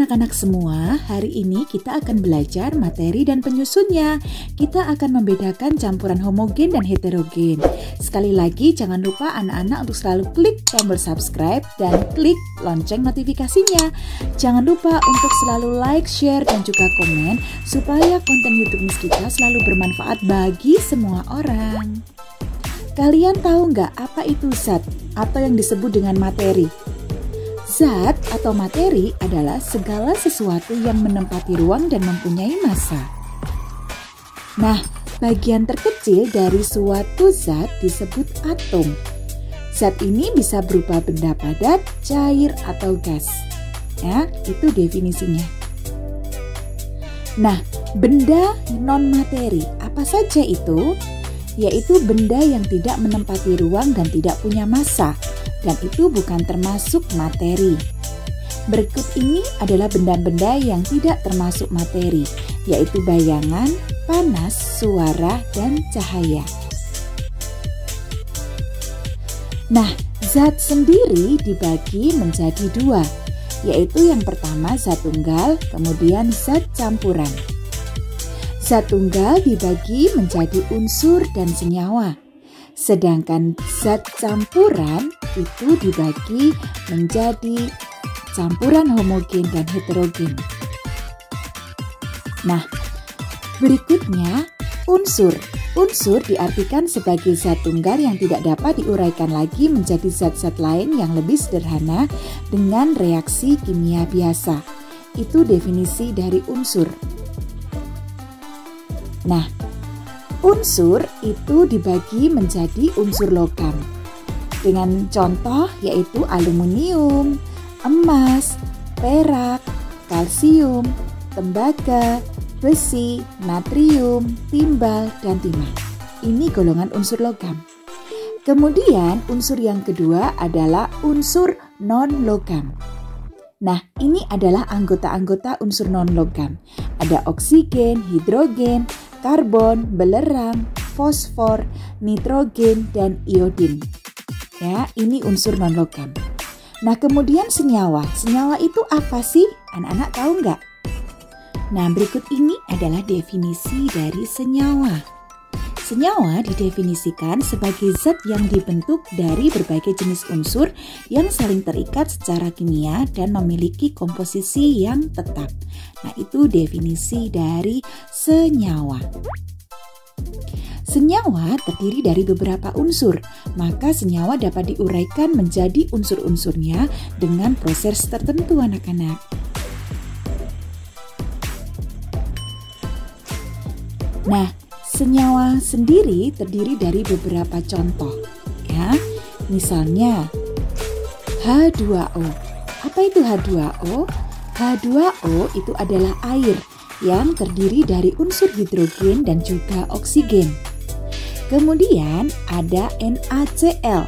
anak-anak semua, hari ini kita akan belajar materi dan penyusunnya. Kita akan membedakan campuran homogen dan heterogen. Sekali lagi, jangan lupa anak-anak untuk selalu klik tombol subscribe dan klik lonceng notifikasinya. Jangan lupa untuk selalu like, share, dan juga komen supaya konten YouTube Miss kita selalu bermanfaat bagi semua orang. Kalian tahu nggak apa itu zat atau yang disebut dengan materi? Zat atau materi adalah segala sesuatu yang menempati ruang dan mempunyai massa. Nah, bagian terkecil dari suatu zat disebut atom. Zat ini bisa berupa benda padat, cair, atau gas. Ya, itu definisinya. Nah, benda non-materi apa saja itu? Yaitu benda yang tidak menempati ruang dan tidak punya massa, dan itu bukan termasuk materi. Berikut ini adalah benda-benda yang tidak termasuk materi, yaitu bayangan, panas, suara, dan cahaya. Nah, zat sendiri dibagi menjadi dua, yaitu yang pertama zat tunggal, kemudian zat campuran. Zat tunggal dibagi menjadi unsur dan senyawa, sedangkan zat campuran itu dibagi menjadi campuran homogen dan heterogen. Nah, berikutnya unsur. Unsur diartikan sebagai zat tunggal yang tidak dapat diuraikan lagi menjadi zat-zat lain yang lebih sederhana dengan reaksi kimia biasa. Itu definisi dari unsur. Nah, unsur itu dibagi menjadi unsur logam dengan contoh yaitu aluminium, emas, perak, kalsium, tembaga, besi, natrium, timbal, dan timah. Ini golongan unsur logam. Kemudian unsur yang kedua adalah unsur non-logam. Nah, ini adalah anggota-anggota unsur non-logam. Ada oksigen, hidrogen, karbon, belerang, fosfor, nitrogen, dan iodin. Ya, ini unsur non-logam. Nah, kemudian senyawa. Senyawa itu apa sih? Anak-anak tahu nggak? Nah, berikut ini adalah definisi dari senyawa. Senyawa didefinisikan sebagai zat yang dibentuk dari berbagai jenis unsur yang saling terikat secara kimia dan memiliki komposisi yang tetap. Nah, itu definisi dari senyawa. Senyawa terdiri dari beberapa unsur, maka senyawa dapat diuraikan menjadi unsur-unsurnya dengan proses tertentu, anak-anak. Nah, senyawa sendiri terdiri dari beberapa contoh, ya. Misalnya H2O. Apa itu H2O? H2O itu adalah air yang terdiri dari unsur hidrogen dan juga oksigen. Kemudian ada NaCl.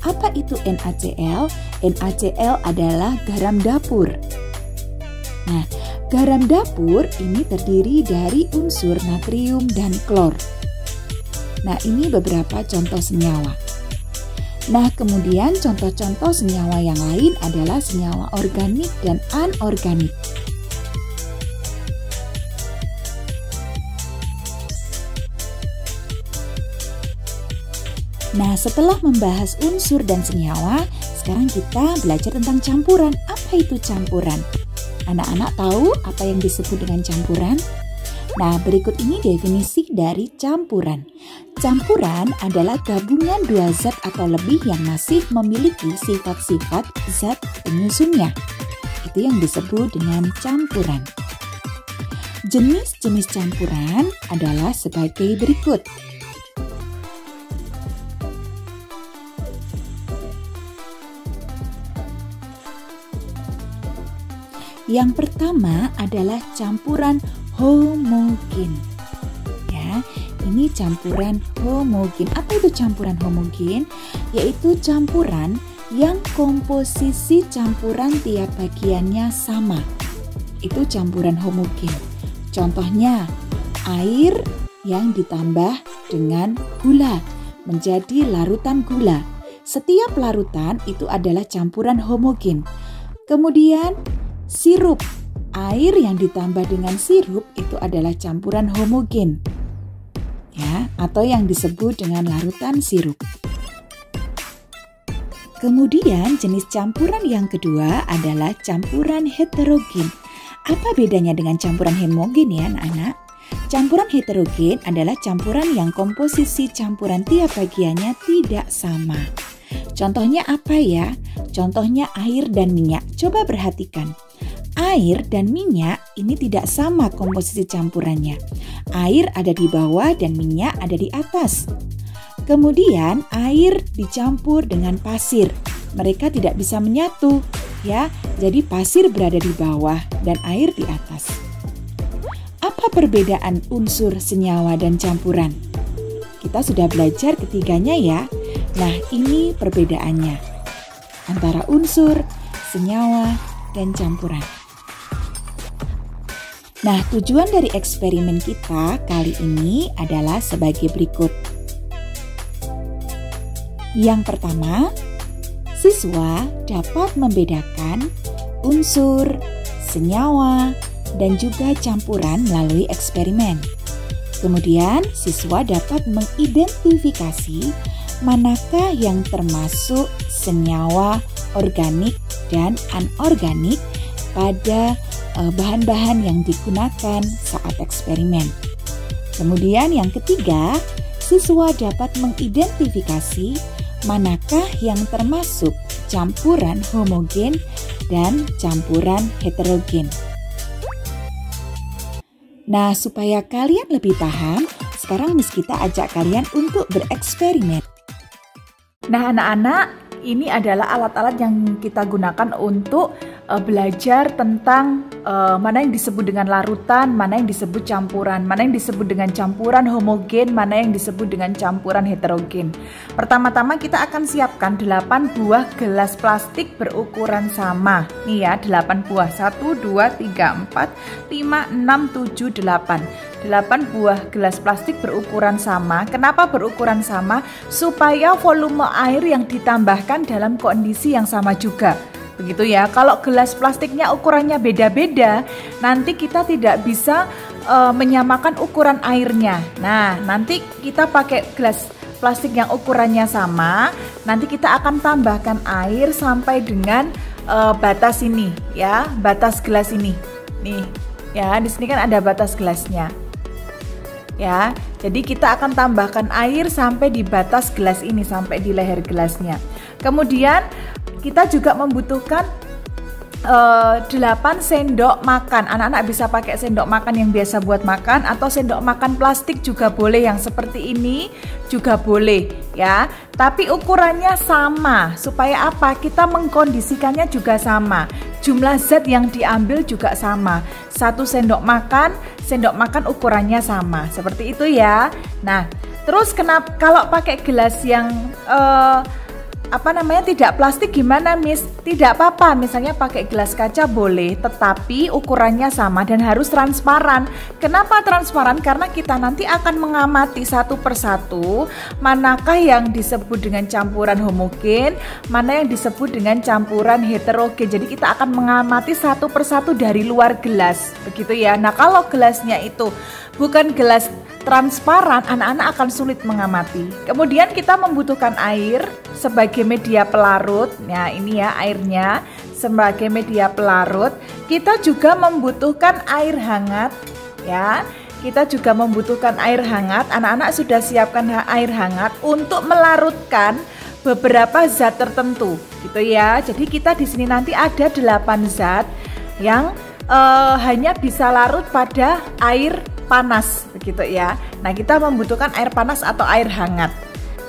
Apa itu NaCl? NaCl adalah garam dapur. Nah, garam dapur ini terdiri dari unsur natrium dan klor. Nah, ini beberapa contoh senyawa. Nah, kemudian contoh-contoh senyawa yang lain adalah senyawa organik dan anorganik. Nah, setelah membahas unsur dan senyawa, sekarang kita belajar tentang campuran. Apa itu campuran? Anak-anak tahu apa yang disebut dengan campuran? Nah, berikut ini definisi dari campuran. Campuran adalah gabungan dua zat atau lebih yang masih memiliki sifat-sifat zat penyusunnya. Itu yang disebut dengan campuran. Jenis-jenis campuran adalah sebagai berikut. Yang pertama adalah campuran homogen. Ya, ini campuran homogen. Apa itu campuran homogen? Yaitu campuran yang komposisi campuran tiap bagiannya sama. Itu campuran homogen. Contohnya, air yang ditambah dengan gula menjadi larutan gula. Setiap larutan itu adalah campuran homogen. Kemudian sirup air yang ditambah dengan sirup itu adalah campuran homogen, ya, atau yang disebut dengan larutan sirup. Kemudian jenis campuran yang kedua adalah campuran heterogen. Apa bedanya dengan campuran homogen ya anak-anak? Campuran heterogen adalah campuran yang komposisi campuran tiap bagiannya tidak sama. Contohnya apa ya? Contohnya air dan minyak. Coba perhatikan. Air dan minyak ini tidak sama komposisi campurannya. Air ada di bawah dan minyak ada di atas. Kemudian air dicampur dengan pasir. Mereka tidak bisa menyatu, ya. Jadi pasir berada di bawah dan air di atas. Apa perbedaan unsur, senyawa, dan campuran? Kita sudah belajar ketiganya ya. Nah, ini perbedaannya antara unsur, senyawa, dan campuran. Nah, tujuan dari eksperimen kita kali ini adalah sebagai berikut. Yang pertama, siswa dapat membedakan unsur, senyawa, dan juga campuran melalui eksperimen. Kemudian, siswa dapat mengidentifikasi manakah yang termasuk senyawa organik dan anorganik pada bahan-bahan yang digunakan saat eksperimen. Kemudian yang ketiga, siswa dapat mengidentifikasi manakah yang termasuk campuran homogen dan campuran heterogen. Nah, supaya kalian lebih paham, sekarang Miss Gita ajak kalian untuk bereksperimen. Nah, anak-anak, ini adalah alat-alat yang kita gunakan untuk belajar tentang mana yang disebut dengan larutan, mana yang disebut campuran, mana yang disebut dengan campuran homogen, mana yang disebut dengan campuran heterogen. Pertama-tama kita akan siapkan 8 buah gelas plastik berukuran sama. Nih ya, 8 buah. 1, 2, 3, 4, 5, 6, 7, 8. 8 buah gelas plastik berukuran sama. Kenapa berukuran sama? Supaya volume air yang ditambahkan dalam kondisi yang sama juga. Begitu ya. Kalau gelas plastiknya ukurannya beda-beda, nanti kita tidak bisa menyamakan ukuran airnya. Nah, nanti kita pakai gelas plastik yang ukurannya sama. Nanti kita akan tambahkan air sampai dengan batas ini, ya, batas gelas ini. Nih, ya, di sini kan ada batas gelasnya. Ya, jadi kita akan tambahkan air sampai di batas gelas ini, sampai di leher gelasnya. Kemudian kita juga membutuhkan 8 sendok makan. Anak-anak bisa pakai sendok makan yang biasa buat makan atau sendok makan plastik juga boleh, yang seperti ini juga boleh ya. Tapi ukurannya sama, supaya apa? Kita mengkondisikannya juga sama. Jumlah zat yang diambil juga sama. 1 sendok makan ukurannya sama. Seperti itu ya. Nah, terus kenapa kalau pakai gelas yang tidak plastik gimana, Miss? Tidak apa-apa, misalnya pakai gelas kaca boleh, tetapi ukurannya sama dan harus transparan. Kenapa transparan? Karena kita nanti akan mengamati satu persatu manakah yang disebut dengan campuran homogen, mana yang disebut dengan campuran heterogen. Jadi kita akan mengamati satu persatu dari luar gelas, begitu ya. Nah, kalau gelasnya itu bukan gelas transparan, anak-anak akan sulit mengamati. Kemudian kita membutuhkan air sebagai media pelarut. Nah, ini ya airnya sebagai media pelarut. Kita juga membutuhkan air hangat ya. Kita juga membutuhkan air hangat. Anak-anak sudah siapkan air hangat untuk melarutkan beberapa zat tertentu gitu ya. Jadi kita di sini nanti ada 8 zat yang hanya bisa larut pada air panas begitu ya. Nah, kita membutuhkan air panas atau air hangat.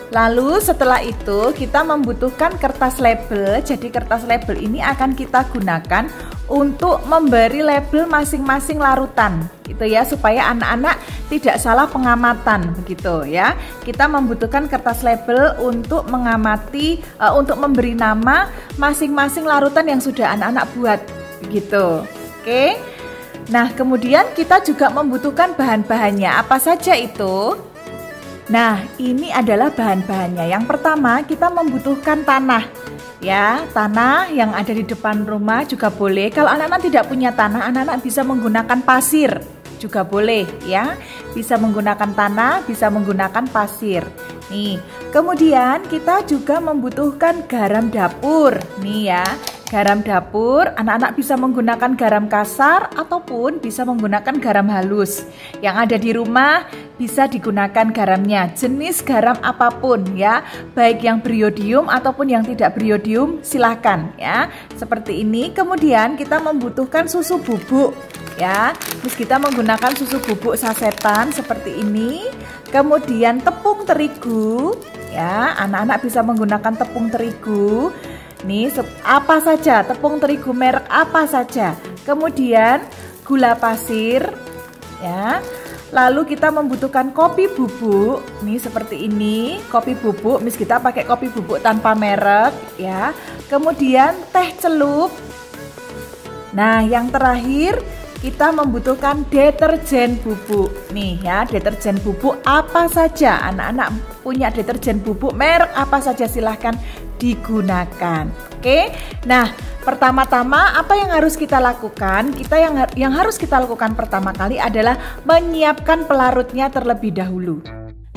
Lalu setelah itu kita membutuhkan kertas label. Jadi kertas label ini akan kita gunakan untuk memberi label masing-masing larutan gitu ya, supaya anak-anak tidak salah pengamatan begitu ya. Kita membutuhkan kertas label untuk mengamati, untuk memberi nama masing-masing larutan yang sudah anak-anak buat begitu. Oke. Nah, kemudian kita juga membutuhkan bahan-bahannya. Apa saja itu? Nah, ini adalah bahan-bahannya. Yang pertama, kita membutuhkan tanah. Ya, tanah yang ada di depan rumah juga boleh. Kalau anak-anak tidak punya tanah, anak-anak bisa menggunakan pasir juga boleh ya. Bisa menggunakan tanah, bisa menggunakan pasir. Nih, kemudian kita juga membutuhkan garam dapur. Nih ya, garam dapur, anak-anak bisa menggunakan garam kasar ataupun bisa menggunakan garam halus. Yang ada di rumah bisa digunakan garamnya, jenis garam apapun ya, baik yang beriodium ataupun yang tidak beriodium silahkan ya. Seperti ini. Kemudian kita membutuhkan susu bubuk ya. Terus kita menggunakan susu bubuk sasetan seperti ini. Kemudian tepung terigu ya, anak-anak bisa menggunakan tepung terigu. Nih, apa saja, tepung terigu merek apa saja. Kemudian gula pasir ya. Lalu kita membutuhkan kopi bubuk. Nih seperti ini, kopi bubuk. Kita pakai kopi bubuk tanpa merek ya. Kemudian teh celup. Nah, yang terakhir kita membutuhkan deterjen bubuk. Nih ya, deterjen bubuk apa saja. Anak-anak punya deterjen bubuk merek apa saja silahkan digunakan. Oke. Nah, pertama-tama apa yang harus kita lakukan? Yang harus kita lakukan pertama kali adalah menyiapkan pelarutnya terlebih dahulu.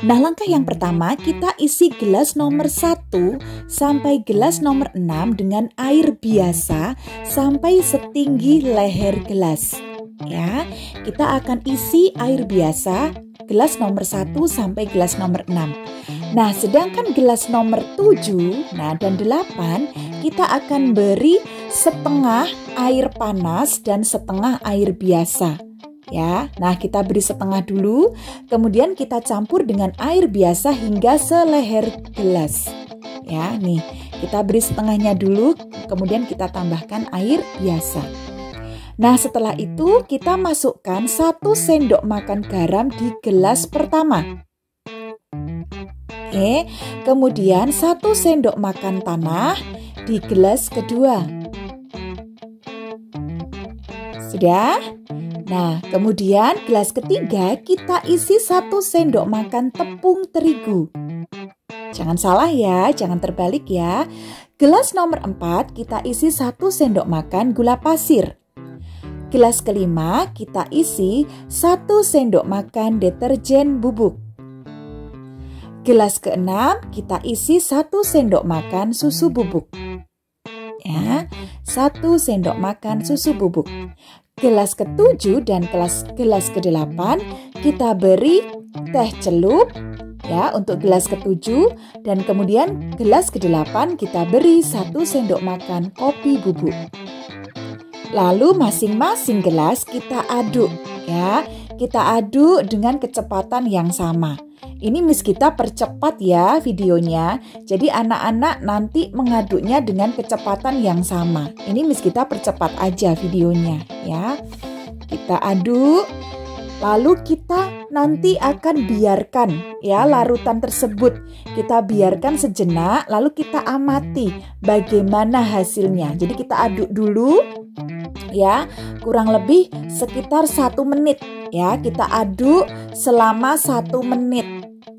Nah, langkah yang pertama kita isi gelas nomor 1 sampai gelas nomor 6 dengan air biasa sampai setinggi leher gelas. Ya, kita akan isi air biasa gelas nomor 1 sampai gelas nomor 6. Nah, sedangkan gelas nomor 7 dan 8 kita akan beri setengah air panas dan setengah air biasa. Ya, nah kita beri setengah dulu, kemudian kita campur dengan air biasa hingga seleher gelas. Ya, nih kita beri setengahnya dulu, kemudian kita tambahkan air biasa. Nah, setelah itu kita masukkan 1 sendok makan garam di gelas pertama. Oke, kemudian 1 sendok makan tanah di gelas kedua. Sudah? Nah, kemudian gelas ketiga kita isi 1 sendok makan tepung terigu. Jangan salah ya, jangan terbalik ya. Gelas nomor 4 kita isi 1 sendok makan gula pasir. Gelas kelima kita isi 1 sendok makan deterjen bubuk. Gelas keenam kita isi 1 sendok makan susu bubuk. Ya, 1 sendok makan susu bubuk. Gelas ke-7 dan gelas ke-8 kita beri teh celup ya untuk gelas ke-7, dan kemudian gelas ke-8 kita beri 1 sendok makan kopi bubuk. Lalu masing-masing gelas kita aduk ya. Kita aduk dengan kecepatan yang sama. Ini Miss kita percepat ya videonya. Jadi anak-anak nanti mengaduknya dengan kecepatan yang sama. Ini Miss kita percepat aja videonya ya. Kita aduk. Lalu kita nanti akan biarkan ya larutan tersebut. Kita biarkan sejenak, lalu kita amati bagaimana hasilnya. Jadi kita aduk dulu ya, kurang lebih sekitar 1 menit ya. Kita aduk selama 1 menit.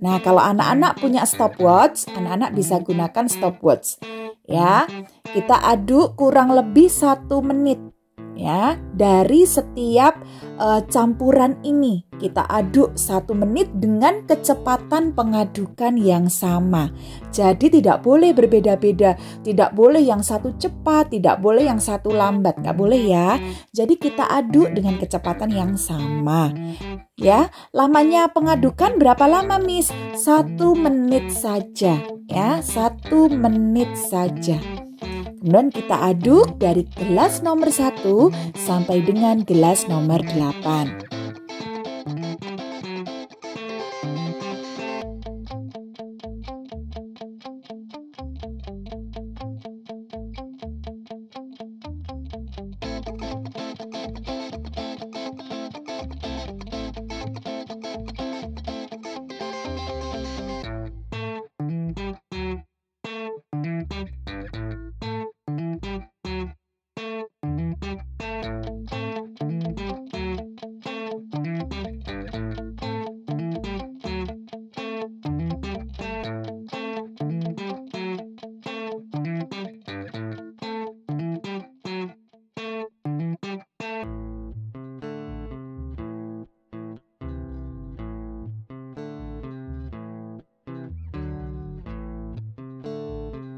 Nah, kalau anak-anak punya stopwatch, anak-anak bisa gunakan stopwatch ya. Kita aduk kurang lebih 1 menit ya. Dari setiap campuran ini kita aduk 1 menit dengan kecepatan pengadukan yang sama. Jadi tidak boleh berbeda-beda, tidak boleh yang satu cepat, tidak boleh yang satu lambat, nggak boleh ya. Jadi kita aduk dengan kecepatan yang sama. Ya, lamanya pengadukan berapa lama Miss? 1 menit saja ya, 1 menit saja. Kemudian kita aduk dari gelas nomor 1 sampai dengan gelas nomor 8.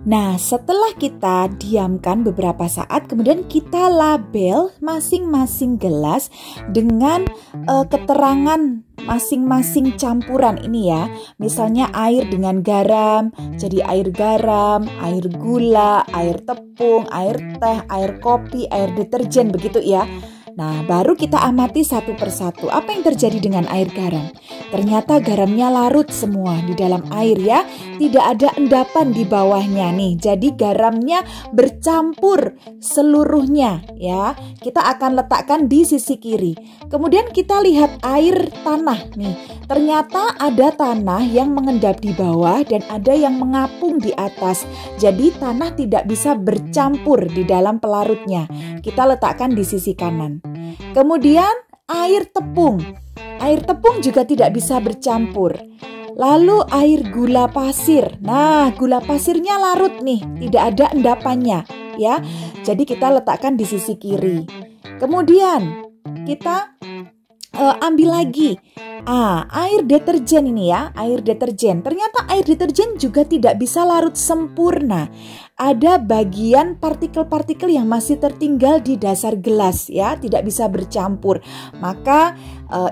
Nah, setelah kita diamkan beberapa saat, kemudian kita label masing-masing gelas dengan keterangan masing-masing campuran ini ya. Misalnya air dengan garam, jadi air garam, air gula, air tepung, air teh, air kopi, air deterjen, begitu ya. Nah, baru kita amati satu persatu. Apa yang terjadi dengan air garam? Ternyata garamnya larut semua di dalam air ya. Tidak ada endapan di bawahnya nih. Jadi garamnya bercampur seluruhnya ya. Kita akan letakkan di sisi kiri. Kemudian kita lihat air tanah nih. Ternyata ada tanah yang mengendap di bawah dan ada yang mengapung di atas. Jadi tanah tidak bisa bercampur di dalam pelarutnya. Kita letakkan di sisi kanan. Kemudian air tepung. Air tepung juga tidak bisa bercampur. Lalu air gula pasir. Nah, gula pasirnya larut nih, tidak ada endapannya ya. Jadi kita letakkan di sisi kiri. Kemudian kita ambil lagi air deterjen ini ya, air deterjen. Ternyata air deterjen juga tidak bisa larut sempurna. Ada bagian partikel-partikel yang masih tertinggal di dasar gelas ya, tidak bisa bercampur. Maka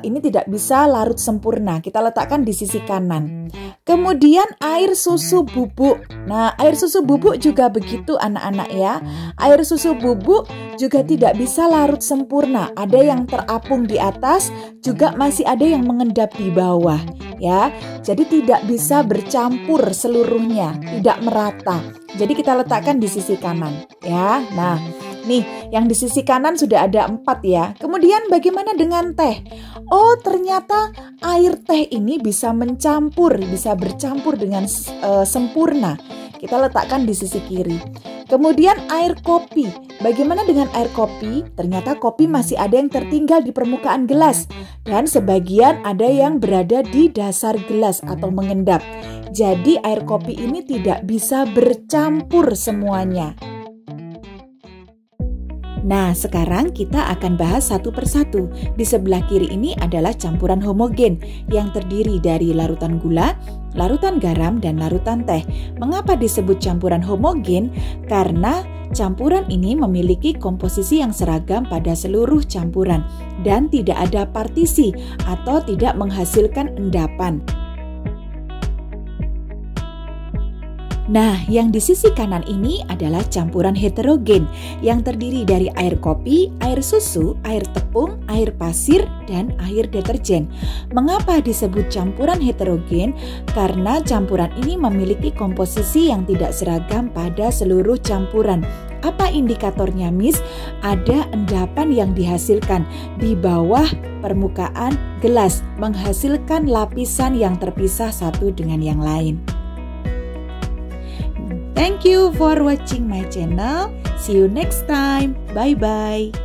ini tidak bisa larut sempurna. Kita letakkan di sisi kanan. Kemudian air susu bubuk. Nah, air susu bubuk juga begitu anak-anak ya. Air susu bubuk juga tidak bisa larut sempurna. Ada yang terapung di atas, juga masih ada yang mengendap di bawah ya. Jadi tidak bisa bercampur seluruhnya, tidak merata. Jadi kita letakkan di sisi kanan ya. Nah, nih yang di sisi kanan sudah ada 4 ya. Kemudian bagaimana dengan teh? Oh, ternyata air teh ini bisa bercampur dengan sempurna. Kita letakkan di sisi kiri. Kemudian air kopi. Bagaimana dengan air kopi? Ternyata kopi masih ada yang tertinggal di permukaan gelas dan sebagian ada yang berada di dasar gelas atau mengendap. Jadi air kopi ini tidak bisa bercampur semuanya. Nah, sekarang kita akan bahas satu persatu. Di sebelah kiri ini adalah campuran homogen yang terdiri dari larutan gula, larutan garam, dan larutan teh. Mengapa disebut campuran homogen? Karena campuran ini memiliki komposisi yang seragam pada seluruh campuran dan tidak ada partisi atau tidak menghasilkan endapan. Nah, yang di sisi kanan ini adalah campuran heterogen yang terdiri dari air kopi, air susu, air tepung, air pasir, dan air deterjen. Mengapa disebut campuran heterogen? Karena campuran ini memiliki komposisi yang tidak seragam pada seluruh campuran. Apa indikatornya, Miss? Ada endapan yang dihasilkan di bawah permukaan gelas, menghasilkan lapisan yang terpisah satu dengan yang lain. Thank you for watching my channel. See you next time. Bye-bye.